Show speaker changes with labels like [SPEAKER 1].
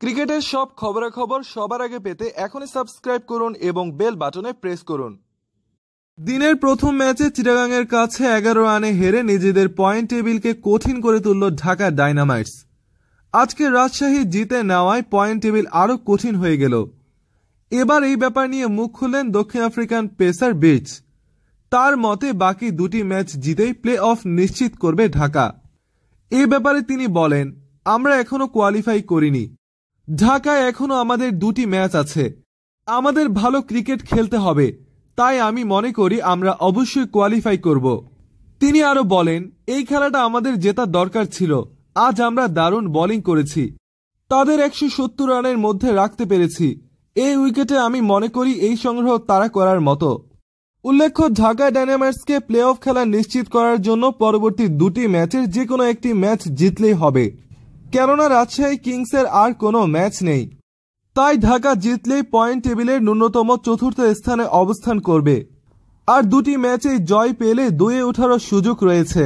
[SPEAKER 1] ক্রিকেটের সব খবরাখবর সবার আগে পেতে এখনই সাবস্ক্রাইব করুন এবং বেল বাটনে প্রেস করুন। দিনের প্রথম ম্যাচে চিটাগাংয়ের কাছে 11 রানে হেরে নিজেদের পয়েন্ট টেবিলকে কঠিন করে তুলল ঢাকা ডায়নামাইটস। আজকে রাজশাহী জিতে নেওয়ায় পয়েন্ট টেবিল আরও কঠিন হয়ে গেল। এবার এই ব্যাপার নিয়ে মুখ খুললেন দক্ষিণ আফ্রিকান পেসার বিচ। তার মতে বাকি দুটি ম্যাচ জিতেই প্লে অফ নিশ্চিত করবে ঢাকা। এ ব্যাপারে তিনি বলেন, আমরা এখনো কোয়ালিফাই করিনি। ঢাকায় এখনো আমাদের দুটি ম্যাচ আছে। আমাদের ভালো ক্রিকেট খেলতে হবে, তাই আমি মনে করি আমরা অবশ্যই কোয়ালিফাই করব। তিনি আরো বলেন, এই খেলাটা আমাদের জেতার দরকার ছিল। আজ আমরা দারুণ বোলিং করেছি, তাদের 170 রানের মধ্যে রাখতে পেরেছি। এই উইকেটে আমি মনে করি এই সংগ্রহ তারা করার মতো। উল্লেখ্য, ঢাকা ডায়নামাইটসকে প্লে অফ খেলা নিশ্চিত করার জন্য পরবর্তী দুটি ম্যাচের যে কোনো একটি ম্যাচ জিতলেই হবে, কেননা রাজশাহী কিংসের আর কোনো ম্যাচ নেই। তাই ঢাকা জিতলেই পয়েন্ট টেবিলের ন্যূনতম চতুর্থ স্থানে অবস্থান করবে, আর দুটি ম্যাচেই জয় পেলে 2-এ ওঠারও সুযোগ রয়েছে।